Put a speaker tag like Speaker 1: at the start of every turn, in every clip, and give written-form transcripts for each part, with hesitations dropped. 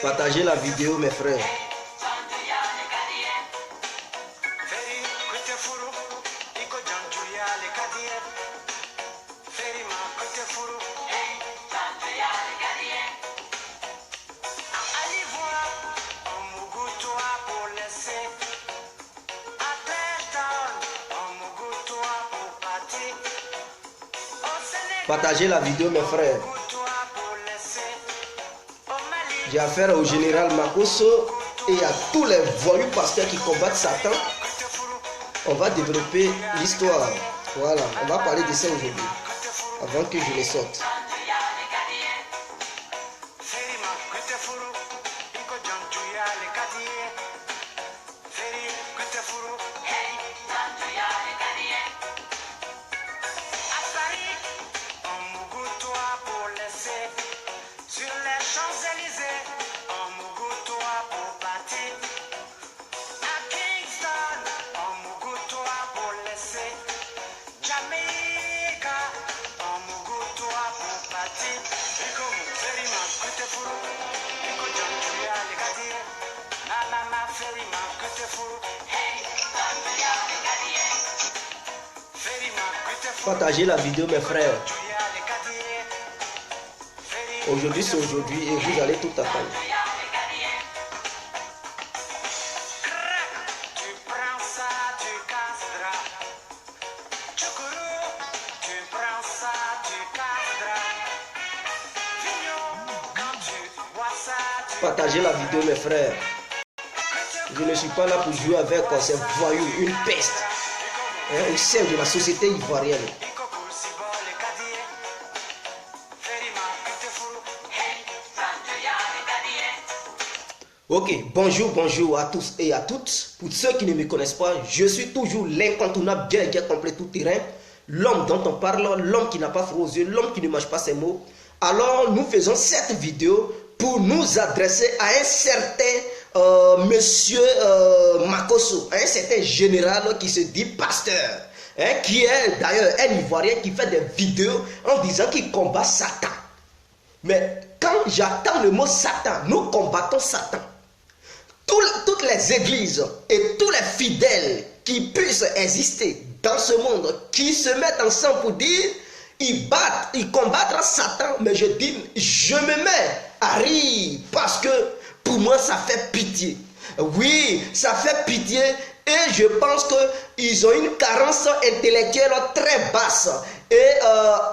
Speaker 1: Partagez la vidéo, mes frères. Partagez la vidéo, mes frères. J'ai affaire au général Makosso et à tous les voyous pasteurs qui combattent Satan. On va développer l'histoire. Voilà, on va parler de ça aujourd'hui, avant que je les sorte. Partagez la vidéo, mes frères. Aujourd'hui, c'est aujourd'hui et vous allez tout attendre. Partagez la vidéo, mes frères. Je ne suis pas là pour jouer avec ces voyous, une peste au sein de la société ivoirienne. Ok, bonjour à tous et à toutes. Pour ceux qui ne me connaissent pas, je suis toujours l'incontournable guerrier complet tout terrain, l'homme dont on parle, l'homme qui n'a pas froid aux yeux, l'homme qui ne mange pas ses mots. Alors nous faisons cette vidéo pour nous adresser à un certain monsieur Makosso, un certain général qui se dit pasteur, qui est d'ailleurs un Ivoirien qui fait des vidéos en disant qu'il combat Satan. Mais quand j'attends le mot Satan, nous combattons Satan. Toutes les églises et tous les fidèles qui puissent exister dans ce monde, qui se mettent ensemble pour dire ils combattent Satan, mais je dis, je me mets à rire parce que pour moi ça fait pitié. Oui, ça fait pitié et je pense qu'ils ont une carence intellectuelle très basse. Et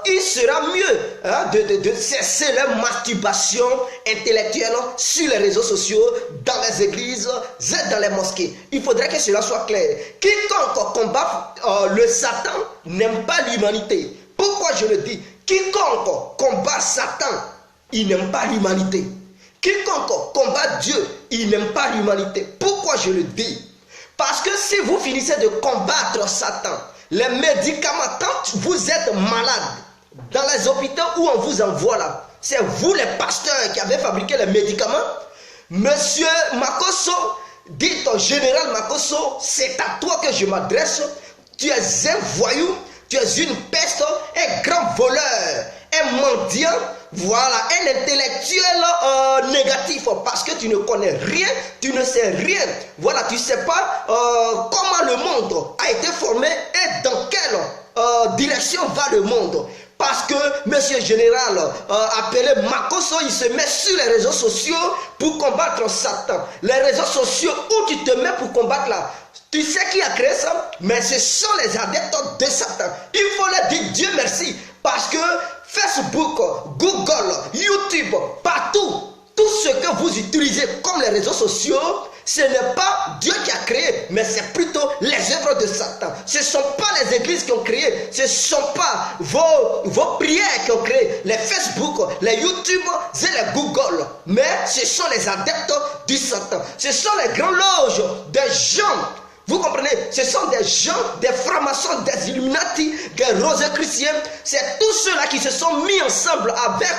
Speaker 1: il sera mieux de cesser leur masturbation intellectuelle sur les réseaux sociaux, dans les églises et dans les mosquées. Il faudrait que cela soit clair. Quiconque combat le Satan n'aime pas l'humanité. Pourquoi je le dis? Quiconque combat Satan, il n'aime pas l'humanité. Quiconque combat Dieu, il n'aime pas l'humanité. Pourquoi je le dis? Parce que si vous finissez de combattre Satan, les médicaments, quand vous êtes malade, dans les hôpitaux où on vous envoie là, c'est vous les pasteurs qui avez fabriqué les médicaments. Monsieur Makosso, dites au général Makosso, c'est à toi que je m'adresse. Tu es un voyou, tu es une peste, un grand voleur, un mendiant, voilà, un intellectuel négatif, parce que tu ne connais rien, tu ne sais rien, voilà, tu ne sais pas comment le monde a été formé et dans quelle direction va le monde. Parce que monsieur général appelé Makosso, il se met sur les réseaux sociaux pour combattre Satan. Les réseaux sociaux où tu te mets pour combattre là, tu sais qui a créé ça? Mais ce sont les adeptes de Satan. Il faut leur dire Dieu merci. Parce que Facebook, Google, YouTube, partout, tout ce que vous utilisez comme les réseaux sociaux, ce n'est pas Dieu qui a créé, mais c'est plutôt les œuvres de Satan. Ce ne sont pas les églises qui ont créé, ce ne sont pas vos prières qui ont créé, les Facebook, les YouTube et les Google, mais ce sont les adeptes du Satan. Ce sont les grandes loges des gens, Vous comprenez? Ce sont des gens, des francs-maçons, des Illuminati, des Rosicruciens. C'est tous ceux-là qui se sont mis ensemble avec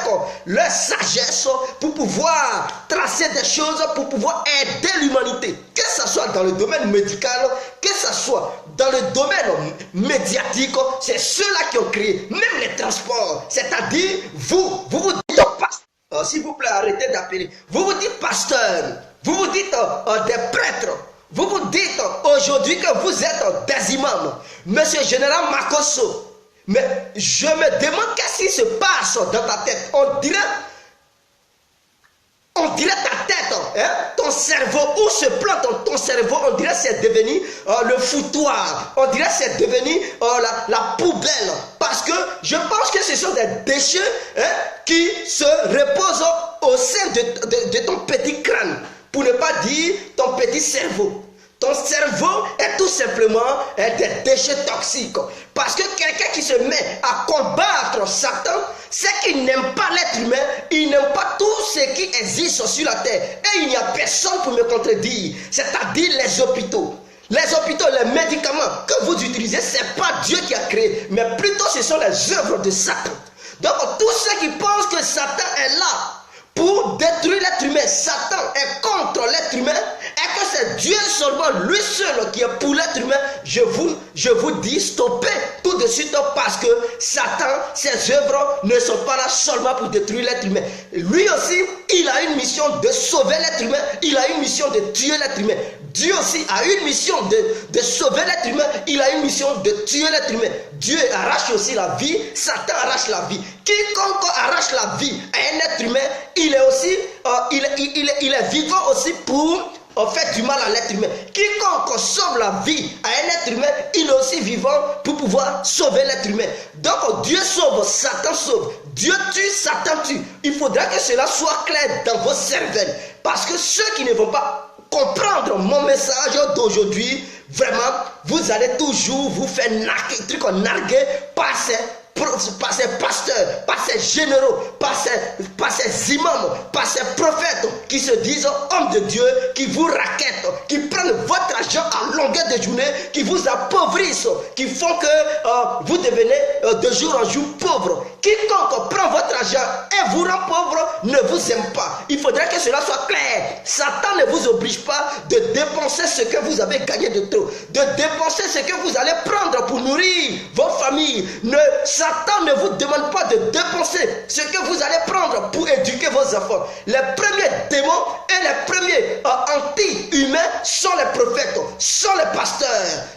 Speaker 1: leur sagesse pour pouvoir tracer des choses, pour pouvoir aider l'humanité. Que ce soit dans le domaine médical, que ce soit dans le domaine médiatique, c'est ceux-là qui ont créé même les transports. C'est-à-dire, vous dites pasteur, s'il vous plaît, arrêtez d'appeler. Vous vous dites pasteur, vous vous dites des prêtres. Vous vous dites aujourd'hui que vous êtes des imams, Monsieur Général Makosso. Mais je me demande qu'est-ce qui se passe dans ta tête. On dirait ta tête, hein? Ton cerveau, où se plante ton cerveau, on dirait c'est devenu le foutoir, on dirait c'est devenu la poubelle. Parce que je pense que ce sont des déchets, hein, qui se reposent au sein de ton petit crâne. Pour ne pas dire ton petit cerveau. Ton cerveau est tout simplement des déchets toxiques. Parce que quelqu'un qui se met à combattre Satan, c'est qu'il n'aime pas l'être humain, il n'aime pas tout ce qui existe sur la terre. Et il n'y a personne pour me contredire. C'est-à-dire les hôpitaux. Les hôpitaux, les médicaments que vous utilisez, ce n'est pas Dieu qui a créé, mais plutôt ce sont les œuvres de Satan. Donc tous ceux qui pensent que Satan est là pour détruire l'être humain, Satan est contre l'être humain, et que c'est Dieu seulement, lui seul qui est pour l'être humain, je vous dis stoppez tout de suite, parce que Satan, ses œuvres ne sont pas là seulement pour détruire l'être humain. Lui aussi, il a une mission de sauver l'être humain, il a une mission de tuer l'être humain. Dieu aussi a une mission de sauver l'être humain, il a une mission de tuer l'être humain. Dieu arrache aussi la vie, Satan arrache la vie. Quiconque arrache la vie à un être humain, il est aussi, il est vivant aussi pour faire du mal à l'être humain. Quiconque sauve la vie à un être humain, il est aussi vivant pour pouvoir sauver l'être humain. Donc Dieu sauve, Satan sauve. Dieu tue, Satan tue. Il faudra que cela soit clair dans vos cervelles. Parce que ceux qui ne vont pas comprendre mon message d'aujourd'hui, vraiment, vous allez toujours vous faire narguer par ces pasteurs, par ces généraux, par ces imams, par ces prophètes qui se disent hommes de Dieu, qui vous raquettent, qui prennent votre argent à longueur de journée, qui vous appauvrissent, qui font que vous devenez de jour en jour pauvre. Quiconque prend votre argent et vous rend pauvre ne vous aime pas. Il faudrait que cela soit clair. Satan ne vous oblige pas de dépenser ce que vous avez gagné de trop, de dépenser ce que vous allez prendre pour nourrir vos familles. Satan ne vous demande pas de dépenser ce que vous allez prendre pour éduquer vos enfants. Les premiers démons et les premiers anti-humains sont les prophètes, sont les pasteurs,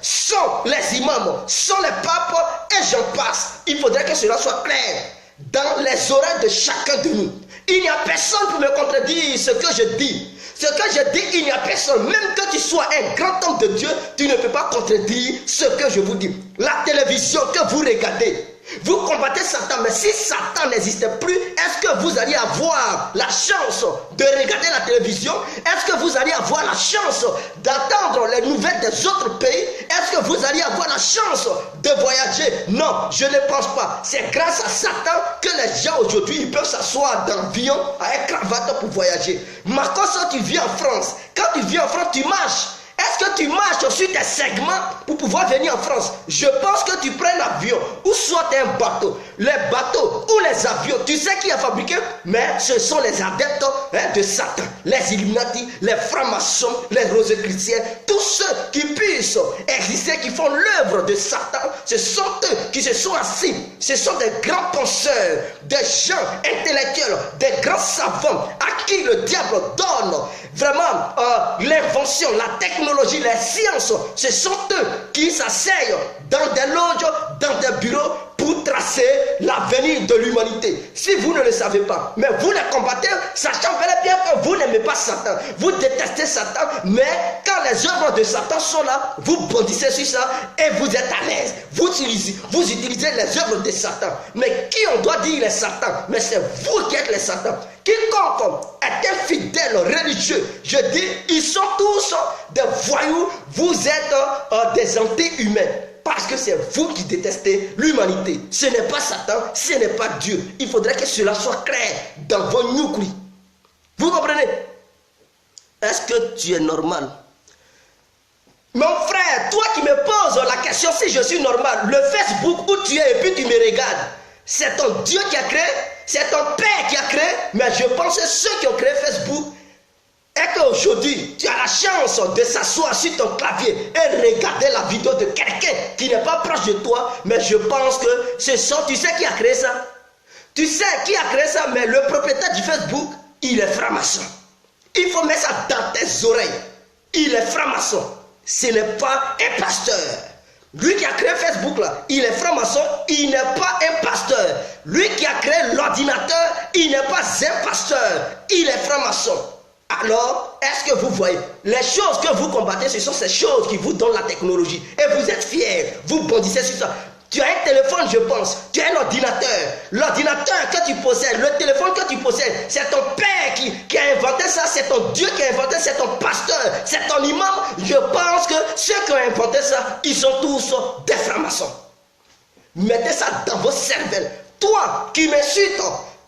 Speaker 1: sont les imams, sont les papes et j'en passe. Il faudrait que cela soit clair dans les oreilles de chacun de nous. Il n'y a personne pour me contredire ce que je dis. Ce que je dis, il n'y a personne. Même que tu sois un grand homme de Dieu, tu ne peux pas contredire ce que je vous dis. La télévision que vous regardez, vous combattez Satan, mais si Satan n'existait plus, est-ce que vous alliez avoir la chance de regarder la télévision? Est-ce que vous alliez avoir la chance d'attendre les nouvelles des autres pays? Est-ce que vous alliez avoir la chance de voyager? Non, je ne pense pas. C'est grâce à Satan que les gens aujourd'hui ils peuvent s'asseoir dans l'avion avec cravate pour voyager. Marcos, tu viens en France. Quand tu viens en France, tu marches. Est-ce que tu marches sur des segments pour pouvoir venir en France? Je pense que tu prends l'avion ou soit un bateau. Les bateaux ou les avions, tu sais qui a fabriqué? Mais ce sont les adeptes de Satan, les Illuminati, les francs-maçons, les Rosicruciens, tous ceux qui puissent exister, qui font l'œuvre de Satan. Ce sont eux qui se sont assis. Ce sont des grands penseurs, des gens intellectuels, des grands savants à qui le diable donne vraiment l'invention, la technologie, les sciences. Ce sont eux qui s'asseyent dans des loges, dans des bureaux pour tracer l'avenir de l'humanité. Si vous ne le savez pas, mais vous les combattez, sachant bel et bien que vous n'aimez pas Satan, vous détestez Satan, mais quand les œuvres de Satan sont là, vous bondissez sur ça et vous êtes à l'aise. Vous utilisez les œuvres de Satan. Mais qui on doit dire les Satan? Mais c'est vous qui êtes les Satan. Quiconque est un fidèle religieux, je dis, ils sont tous des voyous, vous êtes des anti-humains. Parce que c'est vous qui détestez l'humanité. Ce n'est pas Satan, ce n'est pas Dieu. Il faudrait que cela soit clair dans vos nucléos. Vous comprenez? Est-ce que tu es normal? Mon frère, toi qui me poses la question si je suis normal, le Facebook où tu es et puis tu me regardes, c'est ton Dieu qui a créé, c'est ton Père qui a créé, mais je pense que ceux qui ont créé Facebook, et qu'aujourd'hui, tu as la chance de s'asseoir sur ton clavier et regarder la vidéo de quelqu'un qui n'est pas proche de toi, mais je pense que ce sont, tu sais qui a créé ça? Tu sais qui a créé ça, mais le propriétaire du Facebook, il est franc-maçon. Il faut mettre ça dans tes oreilles. Il est franc-maçon. Ce n'est pas un pasteur. Lui qui a créé Facebook là, il est franc-maçon, il n'est pas un pasteur. Lui qui a créé l'ordinateur, il n'est pas un pasteur, il est franc-maçon. Alors, est-ce que vous voyez, les choses que vous combattez, ce sont ces choses qui vous donnent la technologie. Et vous êtes fiers, vous bondissez sur ça. Tu as un téléphone, je pense. Tu as un ordinateur. L'ordinateur que tu possèdes, le téléphone que tu possèdes, c'est ton père qui a inventé ça, c'est ton Dieu qui a inventé, c'est ton pasteur, c'est ton imam. Je pense que ceux qui ont inventé ça, ils sont tous des francs-maçons. Mettez ça dans vos cervelles. Toi qui me suis,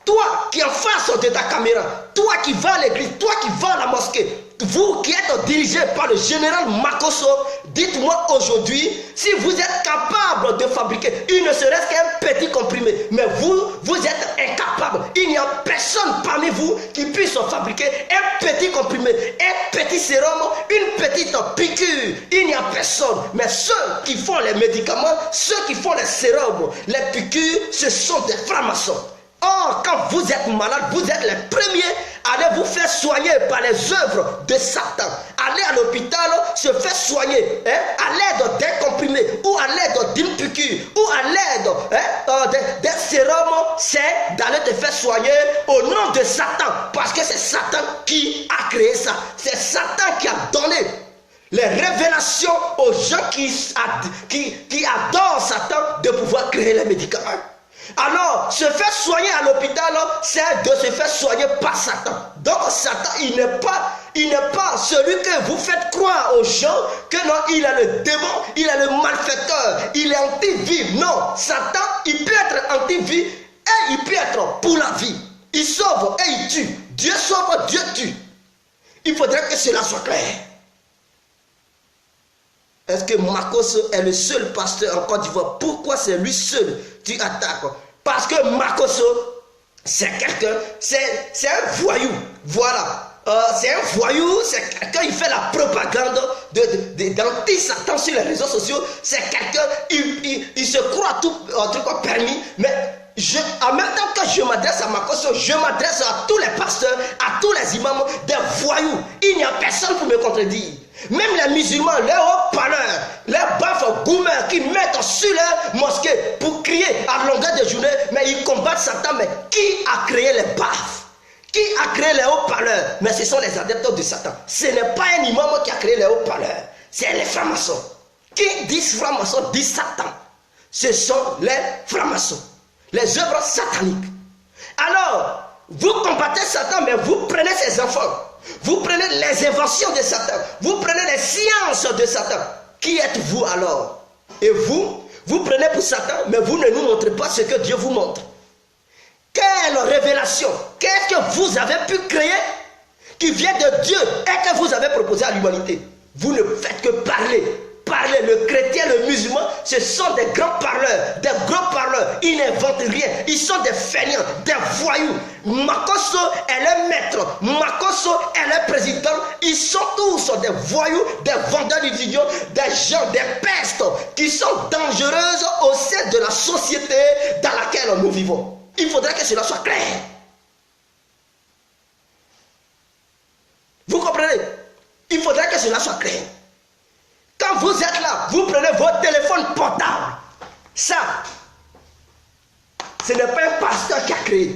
Speaker 1: toi qui es en face de ta caméra, toi qui vas à l'église, toi qui vas à la mosquée, vous qui êtes dirigé par le général Makosso, dites-moi aujourd'hui si vous êtes capable de fabriquer une ne serait-ce qu'un petit comprimé, mais vous êtes incapable. Il n'y a personne parmi vous qui puisse fabriquer un petit comprimé, un petit sérum, une petite piqûre. Il n'y a personne. Mais ceux qui font les médicaments, ceux qui font les sérums, les piqûres, ce sont des francs-maçons. Or, quand vous êtes malade, vous êtes les premiers à aller vous faire soigner par les œuvres de Satan. Aller à l'hôpital, se faire soigner à l'aide d'un comprimé, ou à l'aide d'une piqûre, ou à l'aide d'un sérum, c'est d'aller te faire soigner au nom de Satan. Parce que c'est Satan qui a créé ça. C'est Satan qui a donné les révélations aux gens qui adorent Satan de pouvoir créer les médicaments. Alors, se faire soigner à l'hôpital, c'est de se faire soigner par Satan. Donc, Satan, il n'est pas celui que vous faites croire aux gens que non, il est le démon, il est le malfaiteur, il est anti-vie. Non, Satan, il peut être anti-vie et il peut être pour la vie. Il sauve et il tue. Dieu sauve, Dieu tue. Il faudrait que cela soit clair. Est-ce que Makosso est le seul pasteur en Côte d'Ivoire? Pourquoi c'est lui seul tu attaques? Parce que Makosso, c'est quelqu'un, c'est un voyou. Voilà. C'est un voyou, c'est quelqu'un qui fait la propagande d'anti-Satan sur les réseaux sociaux. C'est quelqu'un, il se croit tout permis, mais en même temps que je m'adresse à Makosso, je m'adresse à tous les pasteurs, à tous les imams, des voyous. Il n'y a personne pour me contredire. Même les musulmans, les haut-parleurs, les baffes goumers qui mettent sur leur mosquée pour crier à longueur de journée, mais ils combattent Satan. Mais qui a créé les baffes? Qui a créé les haut-parleurs? Mais ce sont les adeptes de Satan. Ce n'est pas un imam qui a créé les haut-parleurs, c'est les francs-maçons. Qui disent francs-maçons disent Satan. Ce sont les francs-maçons, les œuvres sataniques. Alors, vous combattez Satan, mais vous prenez ses enfants. Vous prenez les inventions de Satan. Vous prenez les sciences de Satan. Qui êtes-vous alors? Et vous prenez pour Satan, mais vous ne nous montrez pas ce que Dieu vous montre. Quelle révélation? Qu'est-ce que vous avez pu créer qui vient de Dieu et que vous avez proposé à l'humanité? Vous ne faites que parler. Parler, le chrétien, le musulman, ce sont des grands parleurs, des gros parleurs. Ils n'inventent rien. Ils sont des feignants, des voyous. Makosso est le maître. Makosso est le président. Ils sont tous des voyous, des vendeurs d'illusions, des gens, des pestes qui sont dangereuses au sein de la société dans laquelle nous vivons. Il faudrait que cela soit clair. Vous comprenez? Il faudrait que cela soit clair. Quand vous êtes là, vous prenez votre téléphone portable. Ça, ce n'est pas un pasteur qui a créé.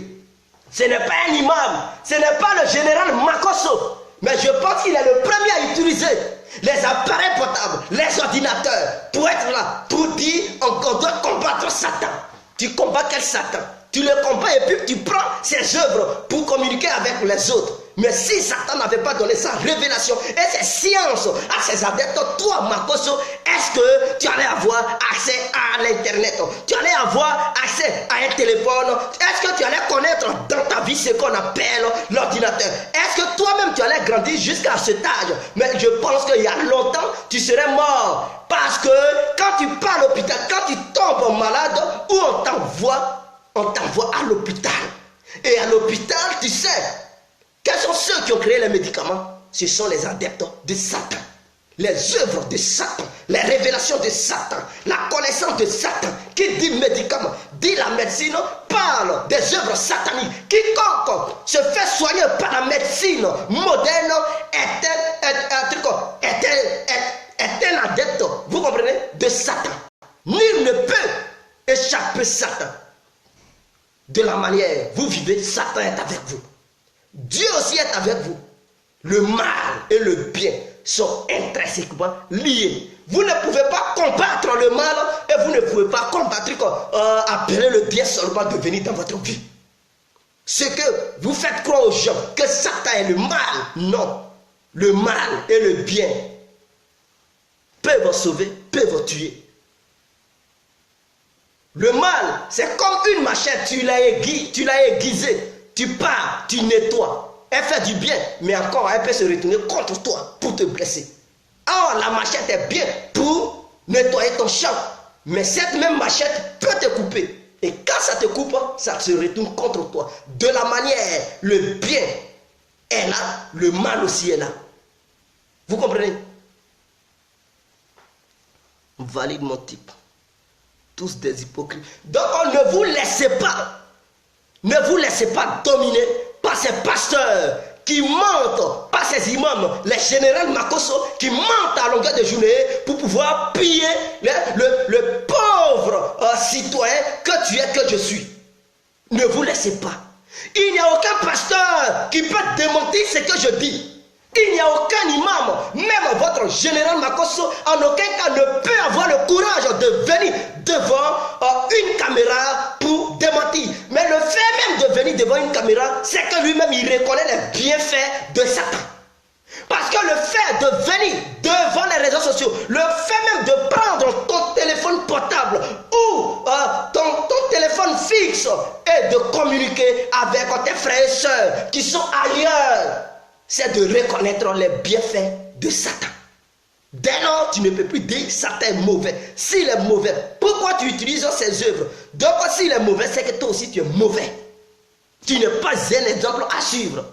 Speaker 1: Ce n'est pas un imam. Ce n'est pas le général Makosso. Mais je pense qu'il est le premier à utiliser les appareils portables, les ordinateurs, pour être là, pour dire qu'on doit combattre Satan. Tu combats quel Satan? Tu le combats et puis tu prends ses œuvres pour communiquer avec les autres. Mais si Satan n'avait pas donné sa révélation et ses sciences à ses adeptes, toi, Makoso, est-ce que tu allais avoir accès à l'Internet? Tu allais avoir accès à un téléphone? Est-ce que tu allais connaître dans ta vie ce qu'on appelle l'ordinateur? Est-ce que toi-même tu allais grandir jusqu'à cet âge? Mais je pense qu'il y a longtemps, tu serais mort. Parce que quand tu pars à l'hôpital, quand tu tombes malade, où on t'envoie à l'hôpital. Et à l'hôpital, tu sais, quels sont ceux qui ont créé les médicaments? Ce sont les adeptes de Satan. Les œuvres de Satan, les révélations de Satan, la connaissance de Satan. Qui dit médicament, dit la médecine, parle des œuvres sataniques. Quiconque se fait soigner par la médecine moderne est un adepte, vous comprenez, de Satan. Nul ne peut échapper Satan. De la manière vous vivez, Satan est avec vous. Dieu aussi est avec vous. Le mal et le bien sont intrinsèquement liés. Vous ne pouvez pas combattre le mal et vous ne pouvez pas combattre, appeler le bien seulement de venir dans votre vie. Ce que vous faites croire aux gens que Satan est le mal, non. Le mal et le bien peuvent sauver, peuvent tuer. Le mal, c'est comme une machette, tu l'as aiguisée, tu pars, tu nettoies. Elle fait du bien, mais encore elle peut se retourner contre toi pour te blesser. Or, la machette est bien pour nettoyer ton champ, mais cette même machette peut te couper. Et quand ça te coupe, ça se retourne contre toi. De la manière, le bien est là, le mal aussi est là. Vous comprenez? Valide mon type. Tous des hypocrites. Donc ne vous laissez pas dominer par ces pasteurs qui mentent, par ces imams, les généraux Makoso qui mentent à longueur de journée pour pouvoir piller le pauvre citoyen que tu es, que je suis. Ne vous laissez pas. Il n'y a aucun pasteur qui peut démentir ce que je dis. Il n'y a aucun imam, même votre général Makoso, en aucun cas ne peut avoir le courage de venir devant une caméra pour démentir. Mais le fait même de venir devant une caméra, c'est que lui-même il reconnaît les bienfaits de Satan. Parce que le fait de venir devant les réseaux sociaux, le fait même de prendre ton téléphone portable ou ton téléphone fixe et de communiquer avec tes frères et sœurs qui sont ailleurs, c'est de reconnaître les bienfaits de Satan. Dès lors, tu ne peux plus dire Satan est mauvais. S'il est mauvais, pourquoi tu utilises ses œuvres? Donc, s'il est mauvais, c'est que toi aussi tu es mauvais. Tu n'es pas un exemple à suivre.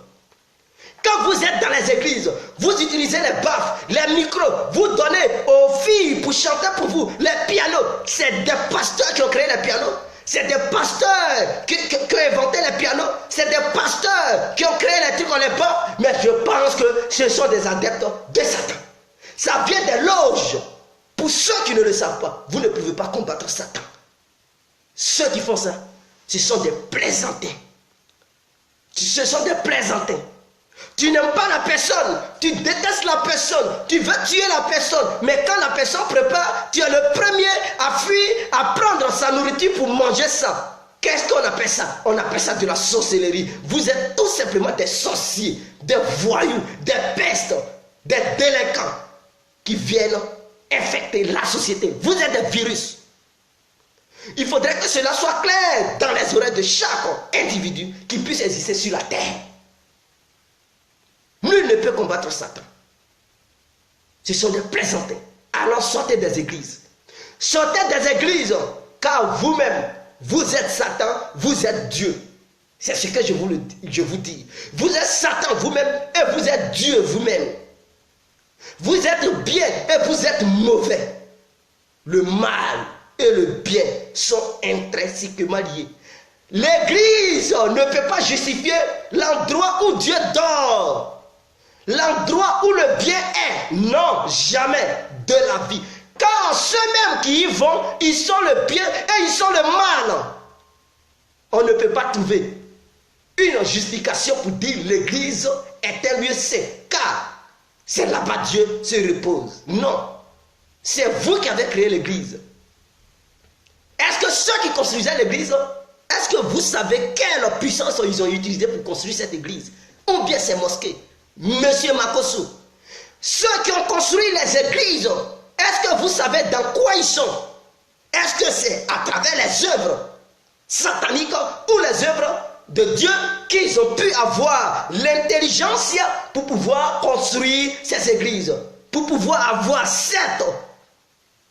Speaker 1: Quand vous êtes dans les églises, vous utilisez les baffes, les micros, vous donnez aux filles pour chanter pour vous, les pianos. C'est des pasteurs qui ont créé les pianos. C'est des pasteurs qui ont inventé les pianos. C'est des pasteurs qui ont créé les trucs, on les porte. Mais je pense que ce sont des adeptes de Satan. Ça vient des loges. Pour ceux qui ne le savent pas, vous ne pouvez pas combattre Satan. Ceux qui font ça, ce sont des plaisantins. Ce sont des plaisantins. Tu n'aimes pas la personne, tu détestes la personne, tu veux tuer la personne, mais quand la personne prépare, tu es le premier à fuir, à prendre sa nourriture pour manger ça. Qu'est-ce qu'on appelle ça? On appelle ça de la sorcellerie. Vous êtes tout simplement des sorciers, des voyous, des pestes, des délinquants qui viennent infecter la société. Vous êtes des virus. Il faudrait que cela soit clair dans les oreilles de chaque individu qui puisse exister sur la terre. Nul ne peut combattre Satan. Ce sont des plaisantins. Alors sortez des églises. Sortez des églises, car vous-même, vous êtes Satan, vous êtes Dieu. C'est ce que je vous dis. Vous êtes Satan vous-même et vous êtes Dieu vous-même. Vous êtes bien et vous êtes mauvais. Le mal et le bien sont intrinsèquement liés. L'église ne peut pas justifier l'endroit où Dieu dort. L'endroit où le bien est, non, jamais de la vie. Car ceux-mêmes qui y vont, ils sont le bien et ils sont le mal. On ne peut pas trouver une justification pour dire l'église est un lieu saint, car c'est là-bas Dieu se repose. Non, c'est vous qui avez créé l'église. Est-ce que ceux qui construisaient l'église, est-ce que vous savez quelle puissance ils ont utilisée pour construire cette église? ou bien ces mosquées. Monsieur Makosso, ceux qui ont construit les églises, est-ce que vous savez dans quoi ils sont? Est-ce que c'est à travers les œuvres sataniques ou les œuvres de Dieu qu'ils ont pu avoir l'intelligence pour pouvoir construire ces églises, pour pouvoir avoir cette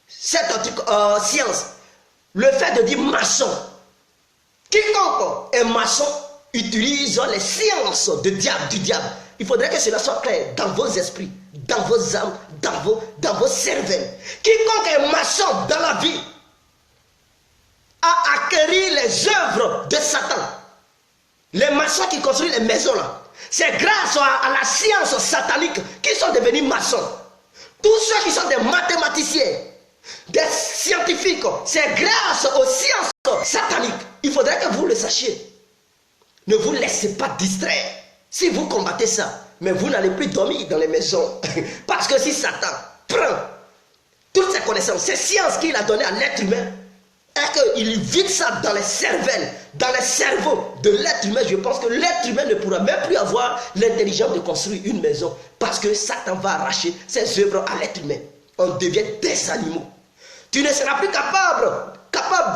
Speaker 1: science? Le fait de dire maçon, quiconque est maçon utilise les sciences du diable. Il faudrait que cela soit clair dans vos esprits, dans vos âmes, dans vos cervelles. Quiconque est maçon dans la vie a acquis les œuvres de Satan. Les maçons qui construisent les maisons là, c'est grâce à la science satanique qu'ils sont devenus maçons. Tous ceux qui sont des mathématiciens, des scientifiques, c'est grâce aux sciences sataniques. Il faudrait que vous le sachiez. Ne vous laissez pas distraire. Si vous combattez ça, mais vous n'allez plus dormir dans les maisons. Parce que si Satan prend toutes ces connaissances, ces sciences qu'il a données à l'être humain, et qu'il vide ça dans les cervelles, dans les cerveaux de l'être humain, je pense que l'être humain ne pourra même plus avoir l'intelligence de construire une maison. Parce que Satan va arracher ses œuvres à l'être humain. On devient des animaux. Tu ne seras plus capable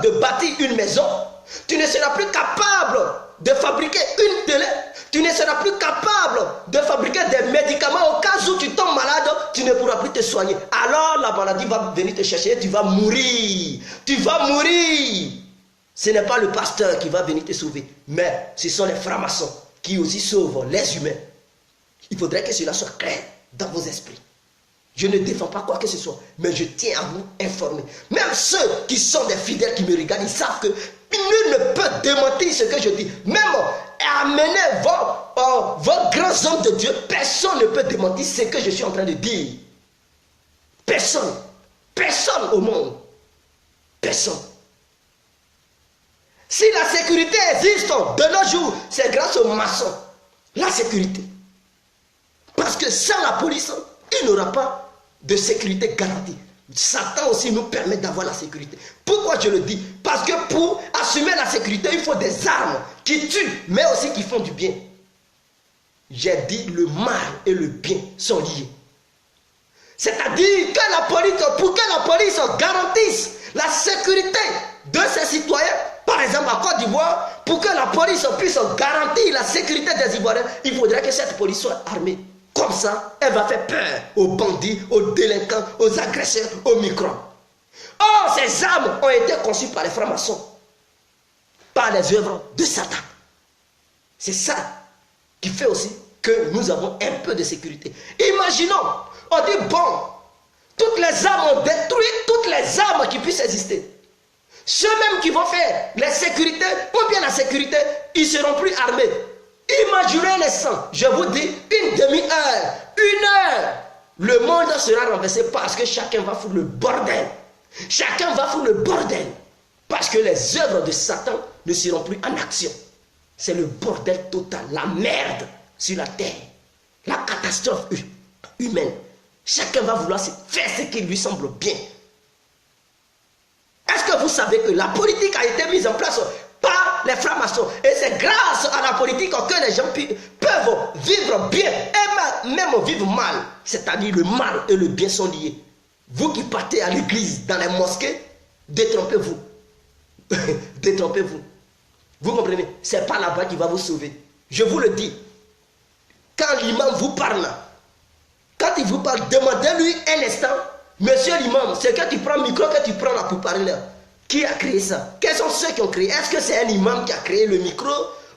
Speaker 1: de bâtir une maison. Tu ne seras plus capable de fabriquer une télé. Tu ne seras plus capable de fabriquer des médicaments. Au cas où tu tombes malade, tu ne pourras plus te soigner. Alors la maladie va venir te chercher et tu vas mourir. Tu vas mourir. Ce n'est pas le pasteur qui va venir te sauver, mais ce sont les francs-maçons qui aussi sauvent les humains. Il faudrait que cela soit clair dans vos esprits. Je ne défends pas quoi que ce soit, mais je tiens à vous informer. Même ceux qui sont des fidèles qui me regardent, ils savent que nul ne peut démentir ce que je dis. Même amenez vos grands hommes de Dieu, personne ne peut démentir ce que je suis en train de dire. Personne. Personne au monde. Personne. Si la sécurité existe de nos jours, c'est grâce aux maçons. La sécurité. Parce que sans la police, il n'aura pas de sécurité garantie. Satan aussi nous permet d'avoir la sécurité. Pourquoi je le dis? Parce que pour assumer la sécurité, il faut des armes qui tuent, mais aussi qui font du bien. J'ai dit le mal et le bien sont liés. C'est-à-dire que la police, pour que la police garantisse la sécurité de ses citoyens, par exemple en Côte d'Ivoire, pour que la police puisse garantir la sécurité des Ivoiriens, il faudrait que cette police soit armée. Comme ça, elle va faire peur aux bandits, aux délinquants, aux agresseurs, aux migrants. Or, ces armes ont été conçues par les francs-maçons, par les œuvres de Satan. C'est ça qui fait aussi que nous avons un peu de sécurité. Imaginons, on dit bon, toutes les armes ont détruit toutes les armes qui puissent exister. Ceux-mêmes qui vont faire les sécurités, ou bien la sécurité, ils ne seront plus armés. Imaginez les sangs, je vous dis, une demi-heure, une heure, le monde sera renversé parce que chacun va foutre le bordel. Chacun va foutre le bordel. Parce que les œuvres de Satan ne seront plus en action. C'est le bordel total, la merde sur la terre, la catastrophe humaine. Chacun va vouloir faire ce qui lui semble bien. Est-ce que vous savez que la politique a été mise en place par les francs-maçons? Et c'est grâce à la politique que les gens peuvent vivre bien et même vivre mal. C'est-à-dire le mal et le bien sont liés. Vous qui partez à l'église, dans les mosquées, détrompez-vous. Détrompez-vous. Vous comprenez? Ce n'est pas là-bas qui va vous sauver. Je vous le dis. Quand l'imam vous parle, quand il vous parle, demandez-lui un instant, monsieur l'imam, c'est que tu prends le micro, que tu prends là pour parler là. Qui a créé ça? Quels sont ceux qui ont créé? Est-ce que c'est un imam qui a créé le micro?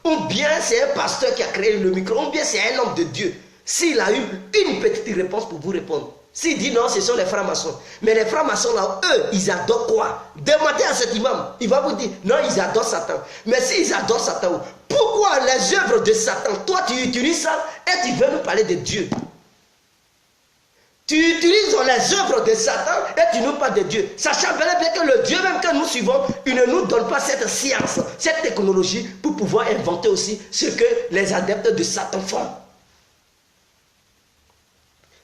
Speaker 1: Ou bien c'est un pasteur qui a créé le micro? Ou bien c'est un homme de Dieu? S'il a eu une petite réponse pour vous répondre. S'il dit non, ce sont les francs-maçons. Mais les francs-maçons là, eux, ils adorent quoi? Demandez à cet imam. Il va vous dire, non, ils adorent Satan. Mais s'ils adorent Satan, pourquoi les œuvres de Satan? Toi, tu utilises ça et tu veux nous parler de Dieu. Tu utilises les œuvres de Satan et tu nous parles de Dieu. Sachant bien que le Dieu même que nous suivons, il ne nous donne pas cette science, cette technologie pour pouvoir inventer aussi ce que les adeptes de Satan font.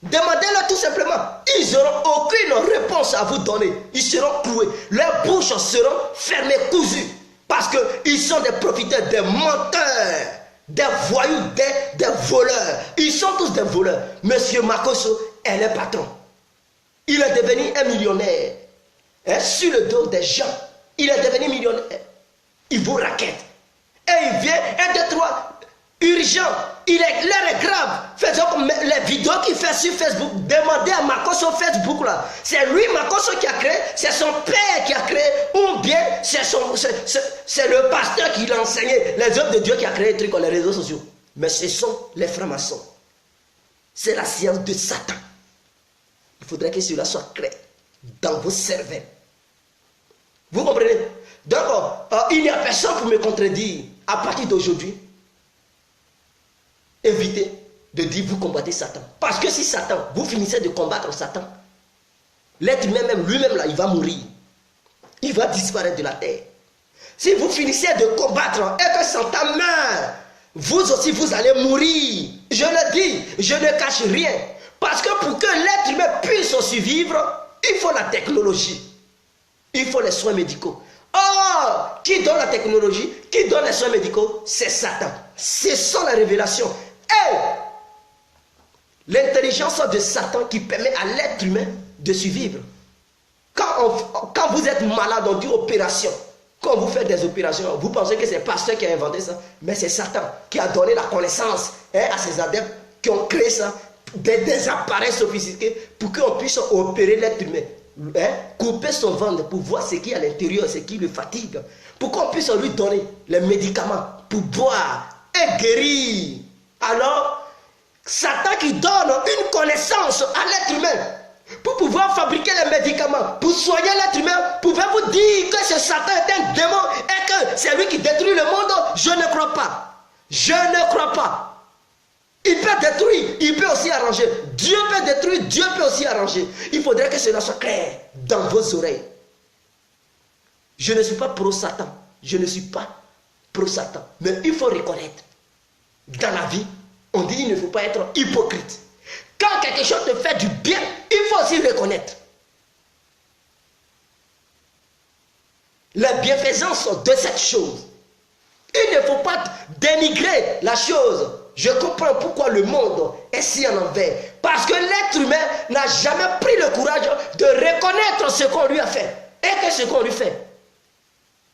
Speaker 1: Demandez-leur tout simplement. Ils n'auront aucune réponse à vous donner. Ils seront cloués. Leurs bouches seront fermées, cousues. Parce qu'ils sont des profiteurs, des menteurs. des voyous, des voleurs. Ils sont tous des voleurs. Monsieur Makosso est le patron. Il est devenu un millionnaire. Sur le dos des gens. Il est devenu millionnaire. Il vous raquette. Et il vient, 1, 2, 3, urgent. L'heure est grave. Faisons comme les vidéos qu'il fait sur Facebook. Demandez à Makosso Facebook là. C'est lui Makosso qui a créé. C'est son père qui a créé. Ou bien c'est le pasteur qui l'a enseigné. Les œuvres de Dieu qui a créé les trucs sur les réseaux sociaux. Mais ce sont les francs-maçons. C'est la science de Satan. Il faudrait que cela soit clair dans vos cerveaux. Vous comprenez? Donc, il n'y a personne pour me contredire. À partir d'aujourd'hui, évitez de dire vous combattez Satan. Parce que si Satan, vous finissez de combattre Satan, l'être humain même, lui-même là, il va mourir. Il va disparaître de la terre. Si vous finissez de combattre et que Satan meurt, vous aussi vous allez mourir. Je le dis, je ne cache rien. Parce que pour que l'être humain puisse survivre, il faut la technologie. Il faut les soins médicaux. Oh, qui donne la technologie, qui donne les soins médicaux, c'est Satan. Ce sont les révélations. Et l'intelligence de Satan qui permet à l'être humain de survivre. Quand vous êtes malade, on dit opération. Quand vous faites des opérations, vous pensez que c'est le pasteur qui a inventé ça. Mais c'est Satan qui a donné la connaissance à ses adeptes qui ont créé ça. Des appareils sophistiqués pour qu'on puisse opérer l'être humain. Couper son ventre pour voir ce qui est à l'intérieur, ce qui le fatigue. Pour qu'on puisse lui donner les médicaments pour boire et guérir. Alors, Satan qui donne une connaissance à l'être humain pour pouvoir fabriquer les médicaments, pour soigner l'être humain, pouvez-vous dire que ce Satan est un démon et que c'est lui qui détruit le monde? Je ne crois pas. Je ne crois pas. Il peut détruire, il peut aussi arranger. Dieu peut détruire, Dieu peut aussi arranger. Il faudrait que cela soit clair dans vos oreilles. Je ne suis pas pro-Satan. Je ne suis pas pro-Satan. Mais il faut reconnaître. Dans la vie, on dit qu'il ne faut pas être hypocrite. Quand quelque chose te fait du bien, il faut aussi reconnaître. La bienfaisance de cette chose. Il ne faut pas dénigrer la chose. Je comprends pourquoi le monde est si en envers. Parce que l'être humain n'a jamais pris le courage de reconnaître ce qu'on lui a fait. Et que ce qu'on lui fait,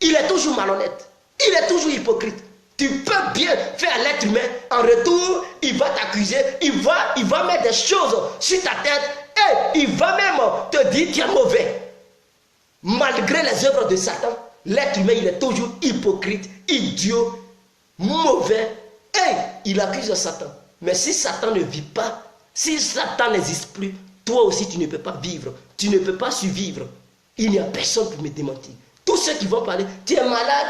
Speaker 1: il est toujours malhonnête. Il est toujours hypocrite. Tu peux bien faire l'être humain. En retour, il va t'accuser. Il va mettre des choses sur ta tête. Et il va même te dire qu'il est mauvais. Malgré les œuvres de Satan, l'être humain, il est toujours hypocrite, idiot, mauvais. Et il accuse Satan. Mais si Satan ne vit pas, si Satan n'existe plus, toi aussi tu ne peux pas vivre. Tu ne peux pas survivre. Il n'y a personne pour me démentir. Tous ceux qui vont parler, tu es malade,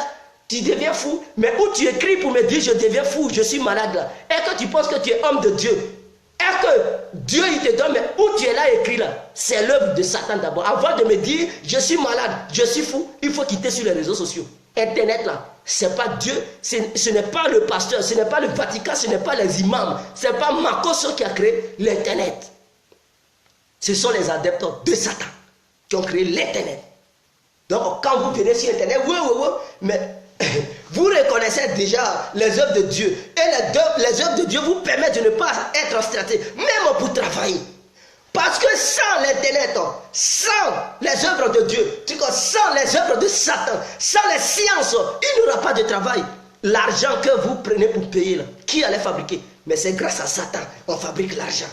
Speaker 1: tu deviens fou. Mais où tu écris pour me dire je deviens fou, je suis malade là. Et que tu penses que tu es homme de Dieu. Et que Dieu il te donne, mais où tu es là écrit là, c'est l'œuvre de Satan d'abord. Avant de me dire je suis malade, je suis fou, il faut quitter sur les réseaux sociaux. Internet là, c'est pas Dieu, ce n'est pas le pasteur, ce n'est pas le Vatican, ce n'est pas les imams, ce n'est pas Makosso qui a créé l'internet. Ce sont les adeptes de Satan qui ont créé l'internet. Donc quand vous venez sur internet, mais vous reconnaissez déjà les œuvres de Dieu. Et les œuvres de Dieu vous permettent de ne pas être stratégique, même pour travailler. Parce que sans l'internet, sans les œuvres de Dieu, sans les œuvres de Satan, sans les sciences, il n'y aura pas de travail. L'argent que vous prenez pour payer, là, qui allait fabriquer? Mais c'est grâce à Satan qu'on fabrique l'argent.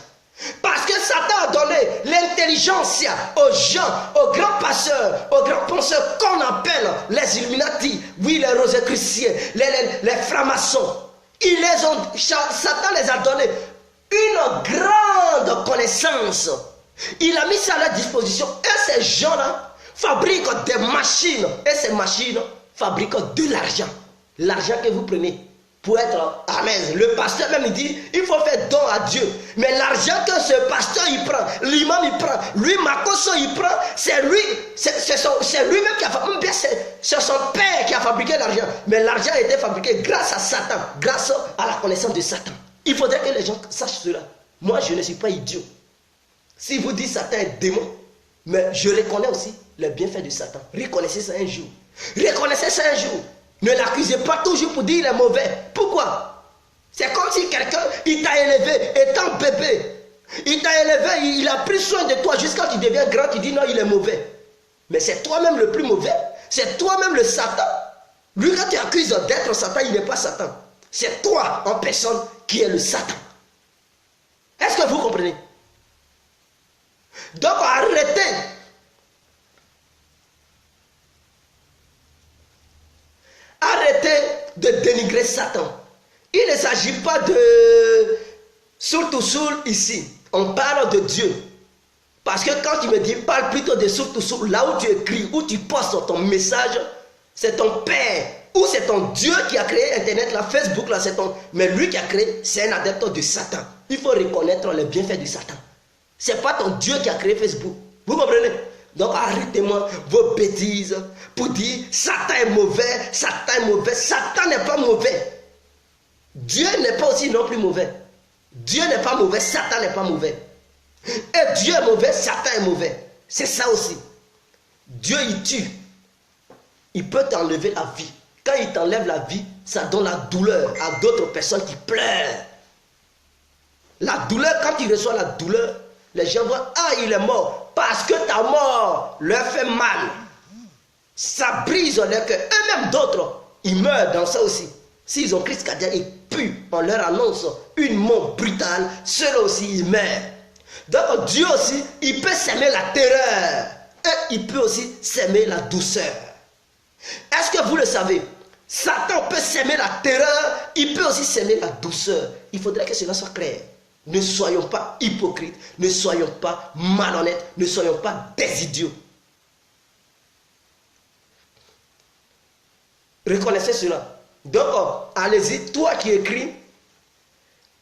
Speaker 1: Parce que Satan a donné l'intelligence aux gens, aux grands pasteurs, aux grands penseurs qu'on appelle les Illuminati, oui, les Rosicruciens, les francs-maçons. Satan les a donné une grande connaissance. Il a mis ça à leur disposition. Et ces gens-là fabriquent des machines. Et ces machines fabriquent de l'argent. L'argent que vous prenez pour être à l'aise. Le pasteur même il dit, il faut faire don à Dieu. Mais l'argent que ce pasteur il prend, l'imam il prend, lui Makosso il prend, c'est lui, c'est lui-même qui a fabriqué, c'est son père qui a fabriqué l'argent. Mais l'argent a été fabriqué grâce à Satan, grâce à la connaissance de Satan. Il faudrait que les gens sachent cela. Moi je ne suis pas idiot. Si vous dites Satan est démon, mais je reconnais aussi les bienfaits de Satan. Reconnaissez ça un jour. Reconnaissez ça un jour. Ne l'accusez pas toujours pour dire qu'il est mauvais. Pourquoi? C'est comme si quelqu'un, il t'a élevé, étant bébé. Il t'a élevé, il a pris soin de toi jusqu'à ce que tu deviens grand, tu dis non, il est mauvais. Mais c'est toi-même le plus mauvais. C'est toi-même le Satan. Lui, quand tu accuses d'être Satan, il n'est pas Satan. C'est toi en personne qui est le Satan. Est-ce que vous comprenez? Donc arrêtez. Arrêtez de dénigrer Satan. Il ne s'agit pas de surtout ici. On parle de Dieu. Parce que quand tu me dis, parle plutôt de surtout là où tu écris, où tu postes ton message, c'est ton père ou c'est ton Dieu qui a créé Internet, là, Facebook, là, c'est ton... Mais lui qui a créé, c'est un adepte de Satan. Il faut reconnaître les bienfaits de Satan. C'est pas ton Dieu qui a créé Facebook. Vous comprenez? Donc arrêtez-moi vos bêtises pour dire Satan est mauvais, Satan est mauvais. Satan n'est pas mauvais. Dieu n'est pas aussi non plus mauvais. Dieu n'est pas mauvais, Satan n'est pas mauvais. Et Dieu est mauvais, Satan est mauvais. C'est ça aussi. Dieu, il tue. Il peut t'enlever la vie. Quand il t'enlève la vie, ça donne la douleur à d'autres personnes qui pleurent. La douleur, quand tu reçois la douleur, les gens voient, ah, il est mort. Parce que ta mort leur fait mal. Ça brise leur cœur. Eux-mêmes d'autres, ils meurent dans ça aussi. S'ils ont crise cardiaque et puis on leur annonce une mort brutale, ceux-là aussi, ils meurent. Donc Dieu aussi, il peut s'aimer la terreur. Et il peut aussi s'aimer la douceur. Est-ce que vous le savez? Satan peut s'aimer la terreur, il peut aussi s'aimer la douceur. Il faudrait que cela soit clair. Ne soyons pas hypocrites, ne soyons pas malhonnêtes, ne soyons pas des idiots. Reconnaissez cela. Donc, allez-y, toi qui écris,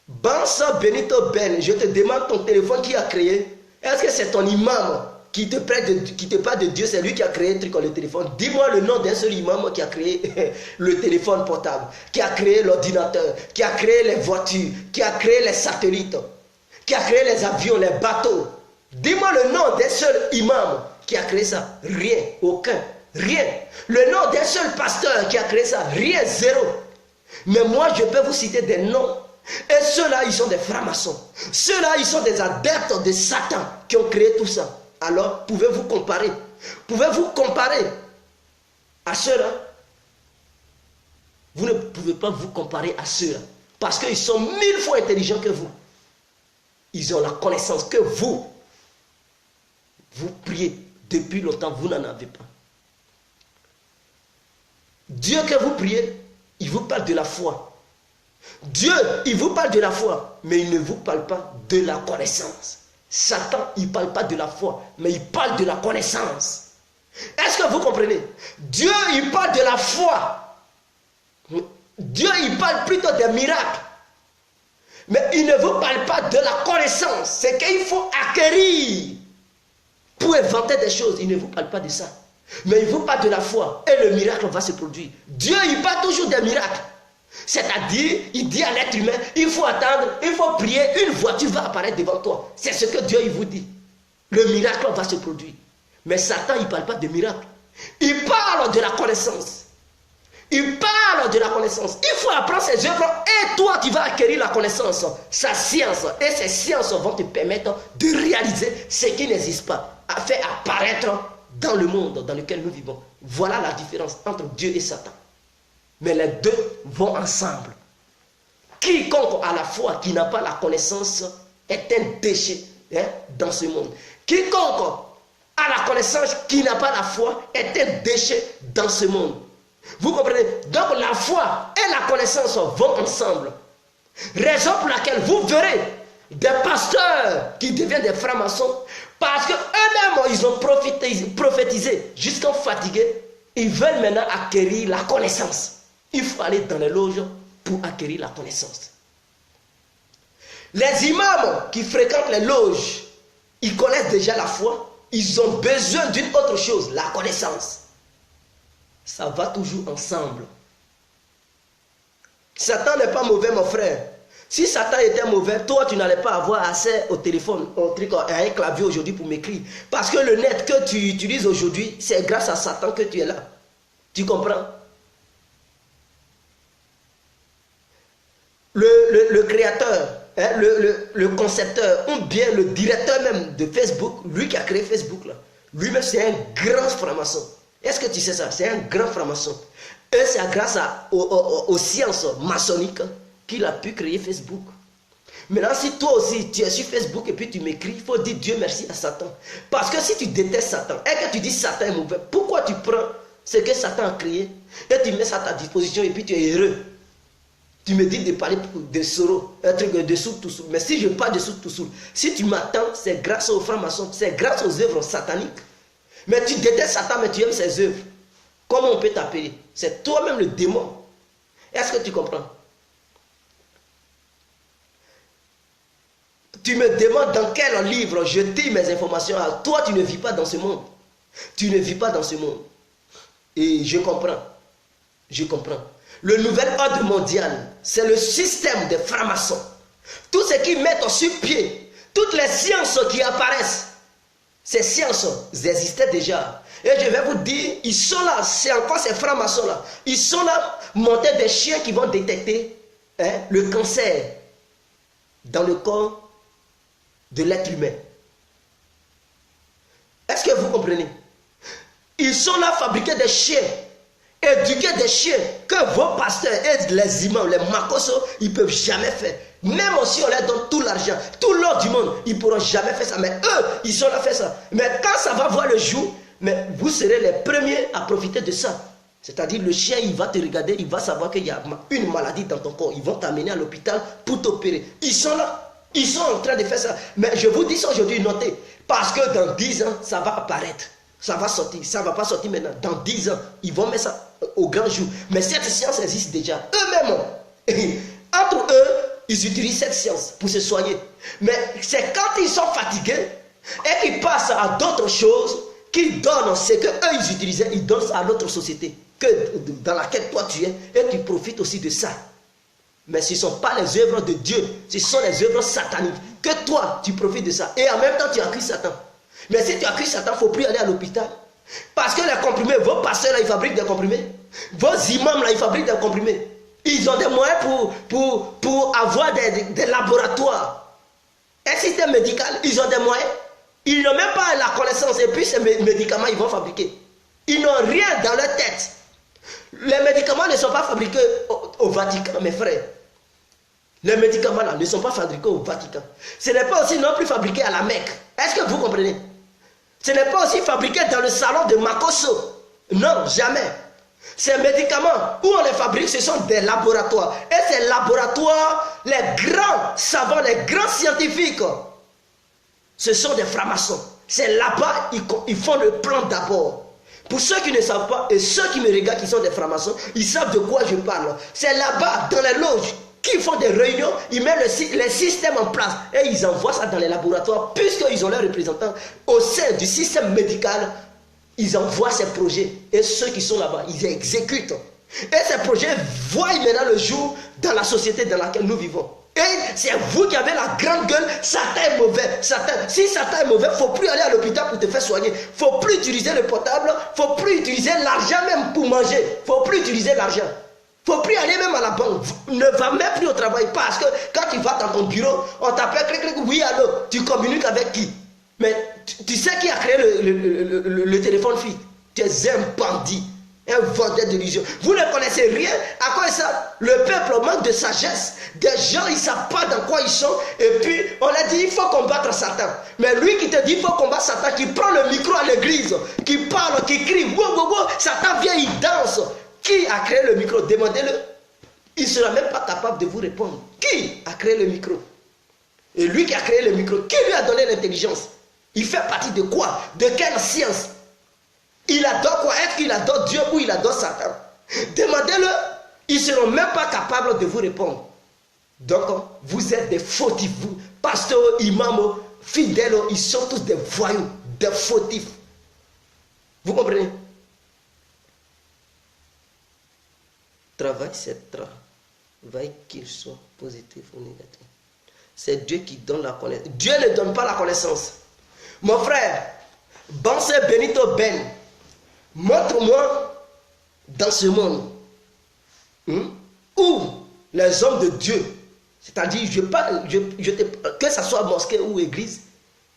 Speaker 1: Bansa Benito Ben, je te demande ton téléphone qui a créé. Est-ce que c'est ton imam qui te parle de Dieu, c'est lui qui a créé le truc le téléphone? Dis-moi le nom d'un seul imam qui a créé le téléphone portable, qui a créé l'ordinateur, qui a créé les voitures, qui a créé les satellites, qui a créé les avions, les bateaux. Dis-moi le nom d'un seul imam qui a créé ça. Rien, aucun, rien. Le nom d'un seul pasteur qui a créé ça. Rien, zéro. Mais moi, je peux vous citer des noms. Et ceux-là, ils sont des francs-maçons. Ceux-là, ils sont des adeptes de Satan qui ont créé tout ça. Alors, pouvez-vous comparer? Pouvez-vous comparer à ceux-là? Vous ne pouvez pas vous comparer à ceux-là. Parce qu'ils sont 1000 fois intelligents que vous. Ils ont la connaissance que vous. Vous priez depuis longtemps, vous n'en avez pas. Dieu que vous priez, il vous parle de la foi. Dieu, il vous parle de la foi, mais il ne vous parle pas de la connaissance. Satan, il ne parle pas de la foi, mais il parle de la connaissance. Est-ce que vous comprenez? Dieu, il parle de la foi. Dieu, il parle plutôt des miracles. Mais il ne vous parle pas de la connaissance. C'est qu'il faut acquérir pour inventer des choses. Il ne vous parle pas de ça. Mais il vous parle de la foi. Et le miracle va se produire. Dieu, il parle toujours des miracles. C'est-à-dire, il dit à l'être humain, il faut attendre, il faut prier, une voiture va apparaître devant toi. C'est ce que Dieu il vous dit. Le miracle va se produire. Mais Satan, il ne parle pas de miracle. Il parle de la connaissance. Il parle de la connaissance. Il faut apprendre ses œuvres et toi, tu vas acquérir la connaissance, sa science. Et ces sciences vont te permettre de réaliser ce qui n'existe pas, à faire apparaître dans le monde dans lequel nous vivons. Voilà la différence entre Dieu et Satan. Mais les deux vont ensemble. Quiconque a la foi qui n'a pas la connaissance est un déchet dans ce monde. Quiconque a la connaissance qui n'a pas la foi est un déchet dans ce monde. Vous comprenez? Donc la foi et la connaissance vont ensemble. Raison pour laquelle vous verrez des pasteurs qui deviennent des francs-maçons parce qu'eux-mêmes ils ont prophétisé jusqu'à fatigués. Ils veulent maintenant acquérir la connaissance. Il faut aller dans les loges pour acquérir la connaissance. Les imams qui fréquentent les loges, ils connaissent déjà la foi. Ils ont besoin d'une autre chose, la connaissance. Ça va toujours ensemble. Satan n'est pas mauvais, mon frère. Si Satan était mauvais, toi, tu n'allais pas avoir accès au téléphone, à un clavier aujourd'hui pour m'écrire. Parce que le net que tu utilises aujourd'hui, c'est grâce à Satan que tu es là. Tu comprends? le créateur, hein, le concepteur, ou bien le directeur même de Facebook, lui qui a créé Facebook, là, lui-même c'est un grand franc-maçon. Est-ce que tu sais ça? C'est un grand franc-maçon. Et c'est grâce aux sciences maçonniques qu'il a pu créer Facebook. Maintenant, si toi aussi tu es sur Facebook et puis tu m'écris, il faut dire Dieu merci à Satan. Parce que si tu détestes Satan et que tu dis Satan est mauvais, pourquoi tu prends ce que Satan a créé et tu mets ça à ta disposition et puis tu es heureux? Tu me dis de parler de Soro, un truc de Souk-Tousoul. Mais si je parle de Souk-Tousoul, si tu m'attends, c'est grâce aux francs-maçons, c'est grâce aux œuvres sataniques. Mais tu détestes Satan, mais tu aimes ses œuvres. Comment on peut t'appeler? C'est toi-même le démon. Est-ce que tu comprends? Tu me demandes dans quel livre je dis mes informations. Alors, toi, tu ne vis pas dans ce monde. Tu ne vis pas dans ce monde. Et je comprends. Je comprends. Le nouvel ordre mondial, c'est le système des francs-maçons. Tout ce qu'ils mettent sur pied, toutes les sciences qui apparaissent, ces sciences existaient déjà. Et je vais vous dire, ils sont là, c'est encore ces francs-maçons-là. Ils sont là, monter des chiens qui vont détecter le cancer dans le corps de l'être humain. Est-ce que vous comprenez? Ils sont là, fabriquer des chiens, éduquer des chiens que vos pasteurs et les imams, les makosos, ils ne peuvent jamais faire. Même si on leur donne tout l'argent, tout l'or du monde, ils ne pourront jamais faire ça. Mais eux, ils sont là à faire ça. Mais quand ça va voir le jour, mais vous serez les premiers à profiter de ça. C'est-à-dire le chien, il va te regarder, il va savoir qu'il y a une maladie dans ton corps. Ils vont t'amener à l'hôpital pour t'opérer. Ils sont là. Ils sont en train de faire ça. Mais je vous dis ça aujourd'hui, notez. Parce que dans 10 ans, ça va apparaître. Ça va sortir. Ça ne va pas sortir maintenant. Dans 10 ans, ils vont mettre ça au grand jour. Mais cette science existe déjà. Eux-mêmes, entre eux, ils utilisent cette science pour se soigner. Mais c'est quand ils sont fatigués et qu'ils passent à d'autres choses, qu'ils donnent ce qu'eux, ils utilisaient, ils donnent à notre société dans laquelle toi tu es, et tu profites aussi de ça. Mais ce ne sont pas les œuvres de Dieu, ce sont les œuvres sataniques. Que toi, tu profites de ça. Et en même temps, tu accuses Satan. Mais si tu accuses Satan, il ne faut plus aller à l'hôpital. Parce que les comprimés, vos pasteurs, là, ils fabriquent des comprimés. Vos imams, là, ils fabriquent des comprimés. Ils ont des moyens pour avoir des laboratoires. Un système médical, ils ont des moyens. Ils n'ont même pas la connaissance. Et puis, ces médicaments, ils vont fabriquer. Ils n'ont rien dans leur tête. Les médicaments ne sont pas fabriqués au Vatican, mes frères. Les médicaments là ne sont pas fabriqués au Vatican. Ce n'est pas aussi non plus fabriqué à la Mecque. Est-ce que vous comprenez? Ce n'est pas aussi fabriqué dans le salon de Makoso. Non, jamais. Ces médicaments, où on les fabrique, ce sont des laboratoires. Et ces laboratoires, les grands savants, les grands scientifiques, ce sont des francs-maçons. C'est là-bas, ils font le plan d'abord. Pour ceux qui ne savent pas, et ceux qui me regardent qui sont des francs-maçons, ils savent de quoi je parle. C'est là-bas, dans les loges, qu'ils font des réunions, ils mettent les systèmes en place et ils envoient ça dans les laboratoires, puisqu'ils ont leurs représentants au sein du système médical, ils envoient ces projets et ceux qui sont là-bas, ils exécutent. Et ces projets voient maintenant le jour dans la société dans laquelle nous vivons. Et c'est vous qui avez la grande gueule, Satan est mauvais. Si Satan est mauvais, il ne faut plus aller à l'hôpital pour te faire soigner. Il ne faut plus utiliser le portable, il ne faut plus utiliser l'argent même pour manger. Il ne faut plus utiliser l'argent. Il ne faut plus aller même à la banque. Ne va même plus au travail parce que quand tu vas dans ton bureau, on t'appelle, oui, allô, tu communiques avec qui? Mais tu sais qui a créé le téléphone fixe? Tu es un bandit, un vendeur d'illusions. Vous ne connaissez rien. À quoi ça? Le peuple manque de sagesse. Des gens, ils ne savent pas dans quoi ils sont. Et puis, on a dit, il faut combattre Satan. Mais lui qui te dit, il faut combattre Satan, qui prend le micro à l'église, qui parle, qui crie, wow, wow, wow, Satan vient, il danse. Qui a créé le micro? Demandez-le. Il ne sera même pas capable de vous répondre. Qui a créé le micro? Et lui qui a créé le micro, qui lui a donné l'intelligence? Il fait partie de quoi? De quelle science? Il adore quoi? Est-ce qu'il adore Dieu ou il adore Satan? Demandez-le. Ils ne seront même pas capables de vous répondre. Donc, vous êtes des fautifs. Vous, pasteurs, imams, fidèles, ils sont tous des voyous, des fautifs. Vous comprenez? Travail, c'est travail, qu'il soit positif ou négatif. C'est Dieu qui donne la connaissance. Dieu ne donne pas la connaissance. Mon frère, Banse Benito Ben, montre-moi dans ce monde où les hommes de Dieu c'est-à-dire que ce soit mosquée ou église,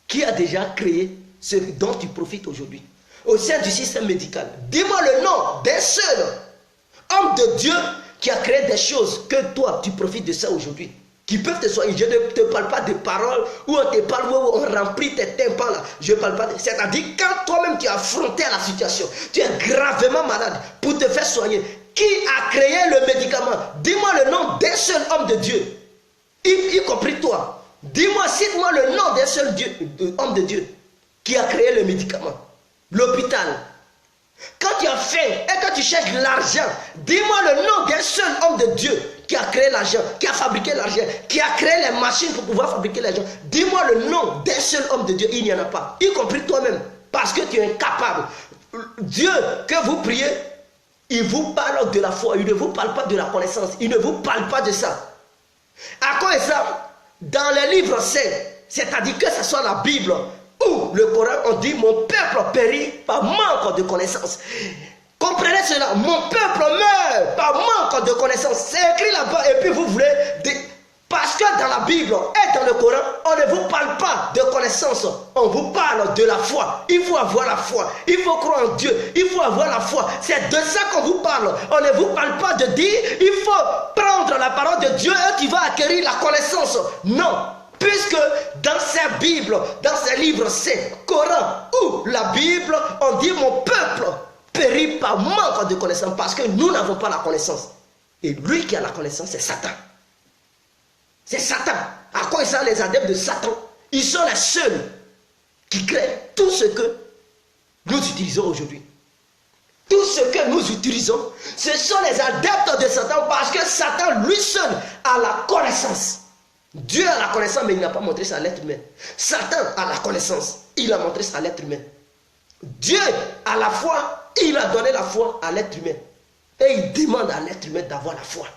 Speaker 1: qui a déjà créé ce dont tu profites aujourd'hui? Au sein du système médical, dis-moi le nom d'un seul homme de Dieu qui a créé des choses que toi, tu profites de ça aujourd'hui, qui peuvent te soigner. Je ne te parle pas de paroles où on te parle, où on remplit tes tympans là. Je ne parle pas de... C'est-à-dire quand toi-même tu es affronté à la situation, tu es gravement malade pour te faire soigner. Qui a créé le médicament? Dis-moi le nom d'un seul homme de Dieu, y compris toi. Dis-moi, cite-moi le nom d'un seul homme de Dieu qui a créé le médicament, l'hôpital. Quand tu as faim et que tu cherches l'argent, dis-moi le nom d'un seul homme de Dieu qui a créé l'argent, qui a fabriqué l'argent, qui a créé les machines pour pouvoir fabriquer l'argent. Dis-moi le nom d'un seul homme de Dieu, il n'y en a pas, y compris toi-même, parce que tu es incapable. Dieu que vous priez, il vous parle de la foi, il ne vous parle pas de la connaissance, il ne vous parle pas de ça. À quoi est ça? Dans les livres saints, c'est-à-dire que ce soit la Bible ou le Coran, on dit mon peuple périt par manque de connaissance. Comprenez cela, mon peuple meurt par manque de connaissance. C'est écrit là-bas et puis vous voulez... Parce que dans la Bible et dans le Coran, on ne vous parle pas de connaissance, on vous parle de la foi. Il faut avoir la foi, il faut croire en Dieu, il faut avoir la foi. C'est de ça qu'on vous parle. On ne vous parle pas de dire, il faut prendre la parole de Dieu et tu vas acquérir la connaissance. Non, puisque dans ces Bibles, dans ces livres saints, Coran ou la Bible, on dit mon peuple périt par manque de connaissance parce que nous n'avons pas la connaissance. Et lui qui a la connaissance, c'est Satan. C'est Satan. À quoi ça, les adeptes de Satan? Ils sont les seuls qui créent tout ce que nous utilisons aujourd'hui. Tout ce que nous utilisons, ce sont les adeptes de Satan parce que Satan lui seul a la connaissance. Dieu a la connaissance, mais il n'a pas montré ça à l'être humain. Satan a la connaissance, il a montré ça à l'être humain. Dieu a la foi, il a donné la foi à l'être humain. Et il demande à l'être humain d'avoir la foi.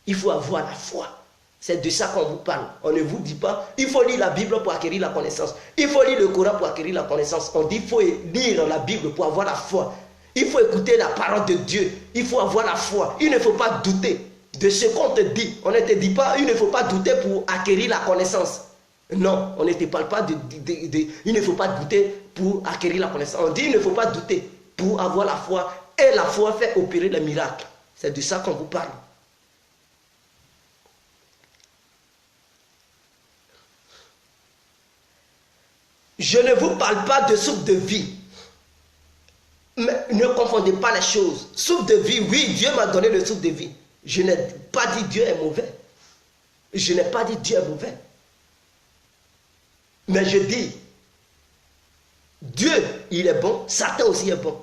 Speaker 1: Il faut avoir la foi. C'est de ça qu'on vous parle. On ne vous dit pas, il faut lire la Bible pour acquérir la connaissance. Il faut lire le Coran pour acquérir la connaissance. On dit, il faut lire la Bible pour avoir la foi. Il faut écouter la parole de Dieu. Il faut avoir la foi. Il ne faut pas douter de ce qu'on te dit. On ne te dit pas, il ne faut pas douter pour acquérir la connaissance. Non, on ne te parle pas il ne faut pas douter pour acquérir la connaissance. On dit, il ne faut pas douter pour avoir la foi. Et la foi fait opérer les miracles. C'est de ça qu'on vous parle. Je ne vous parle pas de souffle de vie. Mais ne confondez pas les choses. Souffle de vie, oui, Dieu m'a donné le souffle de vie. Je n'ai pas dit Dieu est mauvais. Je n'ai pas dit Dieu est mauvais. Mais je dis, Dieu, il est bon, Satan aussi est bon.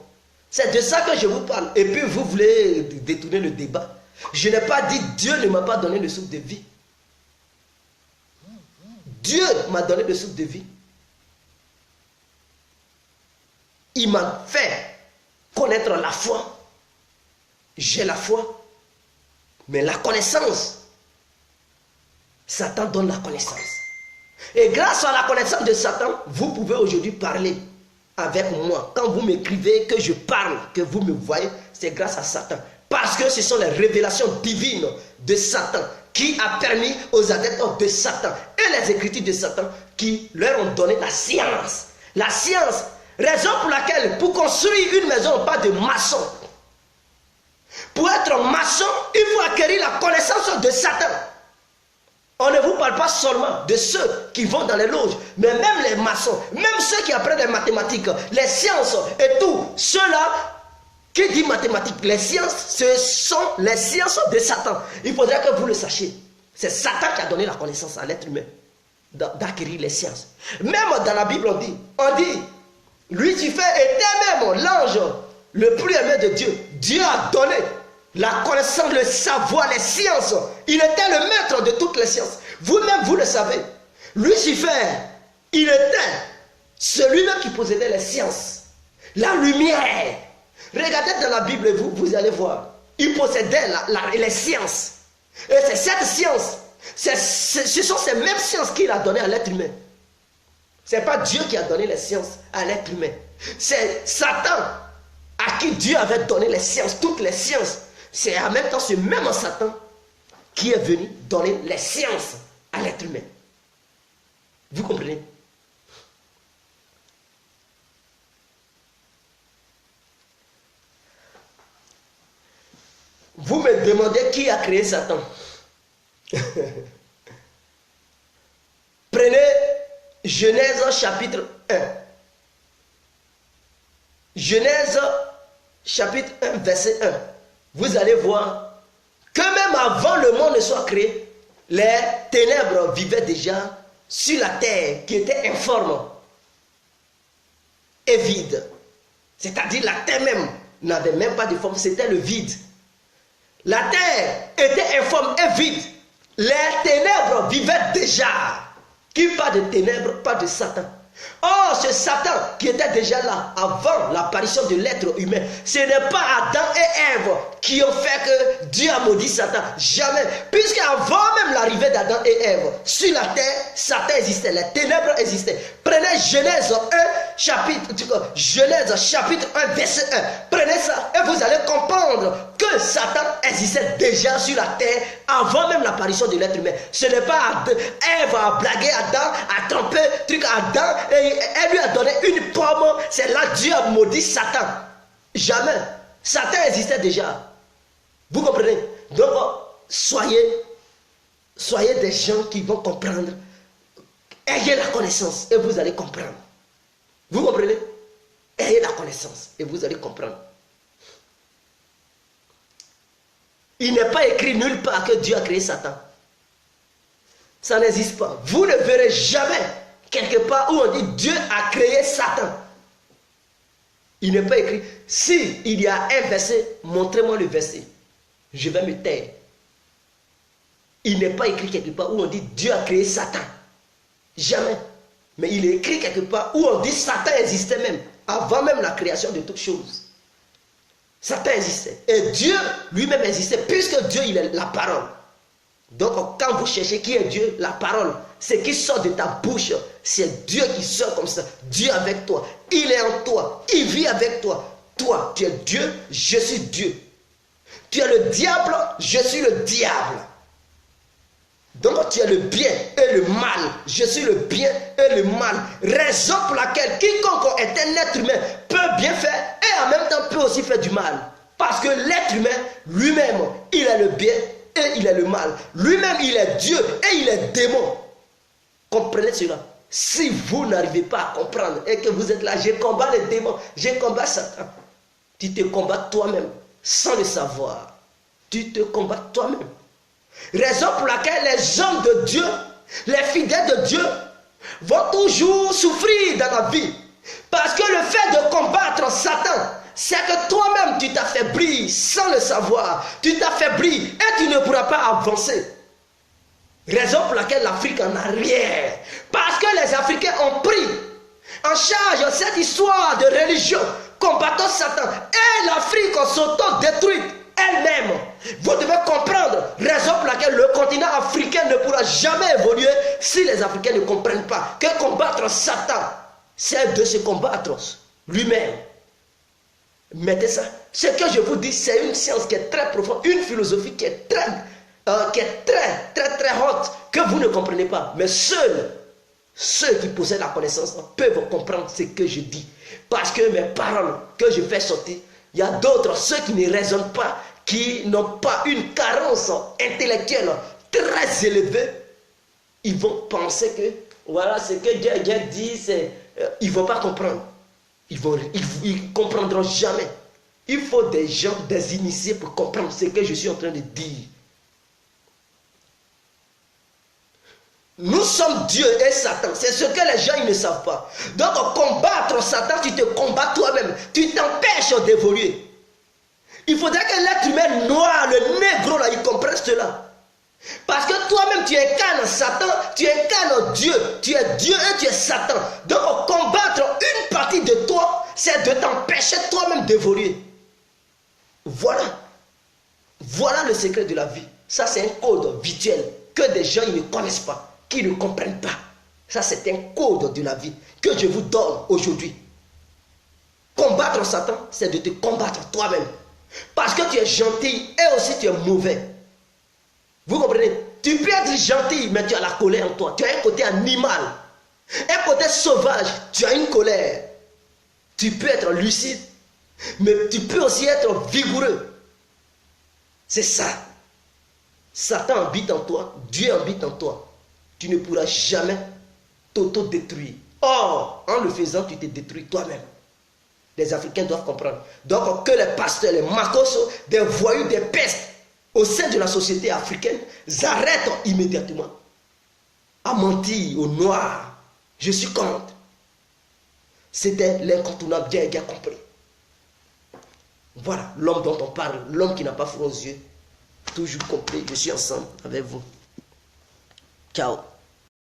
Speaker 1: C'est de ça que je vous parle. Et puis vous voulez détourner le débat. Je n'ai pas dit Dieu ne m'a pas donné le souffle de vie. Dieu m'a donné le souffle de vie. Il m'a fait connaître la foi. J'ai la foi. Mais la connaissance, Satan donne la connaissance. Et grâce à la connaissance de Satan, vous pouvez aujourd'hui parler avec moi. Quand vous m'écrivez, que je parle, que vous me voyez, c'est grâce à Satan. Parce que ce sont les révélations divines de Satan qui a permis aux adeptes de Satan et les écritures de Satan qui leur ont donné la science. La science. Raison pour laquelle, pour construire une maison, pas de maçon. Pour être maçon, il faut acquérir la connaissance de Satan. On ne vous parle pas seulement de ceux qui vont dans les loges, mais même les maçons, même ceux qui apprennent les mathématiques, les sciences et tout. Ceux-là qui disent mathématiques, les sciences, ce sont les sciences de Satan. Il faudrait que vous le sachiez. C'est Satan qui a donné la connaissance à l'être humain d'acquérir les sciences. Même dans la Bible, on dit Lucifer était même l'ange le plus aimé de Dieu. Dieu a donné la connaissance, le savoir, les sciences. Il était le maître de toutes les sciences. Vous-même, vous le savez. Lucifer, il était celui-là qui possédait les sciences. La lumière. Regardez dans la Bible, vous allez voir. Il possédait les sciences. Et c'est cette science, ce sont ces mêmes sciences qu'il a données à l'être humain. Ce n'est pas Dieu qui a donné les sciences à l'être humain. C'est Satan à qui Dieu avait donné les sciences, toutes les sciences. C'est en même temps ce même Satan qui est venu donner les sciences à l'être humain. Vous comprenez? Vous me demandez qui a créé Satan. Prenez Genèse chapitre 1. Genèse chapitre 1, verset 1. Vous allez voir que même avant le monde ne soit créé, les ténèbres vivaient déjà sur la terre qui était informe et vide. C'est-à-dire la terre même n'avait même pas de forme, c'était le vide. La terre était informe et vide. Les ténèbres vivaient déjà. Qui parle de ténèbres, pas de Satan. Or, ce Satan qui était déjà là avant l'apparition de l'être humain, ce n'est pas Adam et Ève qui ont fait que Dieu a maudit Satan. Jamais. Puisqu'avant même l'arrivée d'Adam et Ève, sur la terre, Satan existait, les ténèbres existaient. Prenez Genèse 1, verset 1. Prenez ça et vous allez comprendre que Satan existait déjà sur la terre avant même l'apparition de l'être humain. Ce n'est pas Ève a blagué Adam, a trompé Adam et elle lui a donné une pomme. C'est là Dieu a maudit Satan. Jamais. Satan existait déjà. Vous comprenez? Donc, soyez des gens qui vont comprendre. Ayez la connaissance et vous allez comprendre. Vous comprenez? Ayez la connaissance et vous allez comprendre. Il n'est pas écrit nulle part que Dieu a créé Satan. Ça n'existe pas. Vous ne verrez jamais quelque part où on dit Dieu a créé Satan. Il n'est pas écrit. Si il y a un verset, montrez-moi le verset. Je vais me taire. Il n'est pas écrit quelque part où on dit Dieu a créé Satan. Jamais. Mais il est écrit quelque part où on dit Satan existait même, avant même la création de toutes choses. Satan existait. Et Dieu lui-même existait, puisque Dieu, il est la parole. Donc, quand vous cherchez qui est Dieu, la parole, ce qui sort de ta bouche, c'est Dieu qui sort comme ça. Dieu avec toi. Il est en toi. Il vit avec toi. Toi, tu es Dieu, je suis Dieu. Tu es le diable, je suis le diable. Donc tu es le bien et le mal. Je suis le bien et le mal. Raison pour laquelle quiconque est un être humain peut bien faire et en même temps peut aussi faire du mal. Parce que l'être humain lui-même, il est le bien et il est le mal. Lui-même, il est Dieu et il est démon. Comprenez cela. Si vous n'arrivez pas à comprendre et que vous êtes là, je combats les démons, je combats Satan. Tu te combats toi-même sans le savoir. Tu te combats toi-même. Raison pour laquelle les hommes de Dieu, les fidèles de Dieu, vont toujours souffrir dans la vie. Parce que le fait de combattre Satan, c'est que toi-même tu t'affaiblis sans le savoir. Tu t'affaiblis et tu ne pourras pas avancer. Raison pour laquelle l'Afrique en arrière. Parce que les Africains ont pris en charge cette histoire de religion, combattant Satan. Et l'Afrique s'auto-détruite elle-même. Vous devez comprendre, raison pour laquelle le continent africain ne pourra jamais évoluer si les Africains ne comprennent pas que combattre Satan, c'est de se combattre lui-même. Mettez ça. Ce que je vous dis, c'est une science qui est très profonde, une philosophie qui est très haute, que vous ne comprenez pas. Mais seuls ceux qui possèdent la connaissance peuvent comprendre ce que je dis. Parce que mes paroles que je fais sortir, il y a d'autres, ceux qui ne raisonnent pas, qui n'ont pas une carence intellectuelle très élevée, ils vont penser que voilà ce que Dieu dit, ils ne vont pas comprendre. Ils ne comprendront jamais. Il faut des gens, des initiés pour comprendre ce que je suis en train de dire. Nous sommes Dieu et Satan. C'est ce que les gens ils ne savent pas. Donc, combattre Satan, tu te combats toi-même. Tu t'empêches d'évoluer. Il faudrait que l'être humain noir, le négro, là, il comprenne cela. Parce que toi-même, tu incarnes Satan, tu incarnes Dieu. Tu es Dieu et tu es Satan. Donc, combattre une partie de toi, c'est de t'empêcher toi-même d'évoluer. Voilà. Voilà le secret de la vie. Ça, c'est un code virtuel que des gens ils ne connaissent pas, qui ne comprennent pas. Ça, c'est un code de la vie que je vous donne aujourd'hui. Combattre Satan, c'est de te combattre toi-même. Parce que tu es gentil et aussi tu es mauvais. Vous comprenez? Tu peux être gentil, mais tu as la colère en toi. Tu as un côté animal. Un côté sauvage. Tu as une colère. Tu peux être lucide, mais tu peux aussi être vigoureux. C'est ça. Satan habite en toi. Dieu habite en toi. Tu ne pourras jamais t'auto-détruire. Or, en le faisant, tu te détruis toi-même. Les Africains doivent comprendre. Donc, que les pasteurs, les makos, des voyous, des pestes, au sein de la société africaine, arrêtent immédiatement à mentir aux noirs. Je suis contre. C'était l'incontournable, bien compris. Voilà l'homme dont on parle, l'homme qui n'a pas froid aux yeux. Toujours compris, je suis ensemble avec vous. Ciao.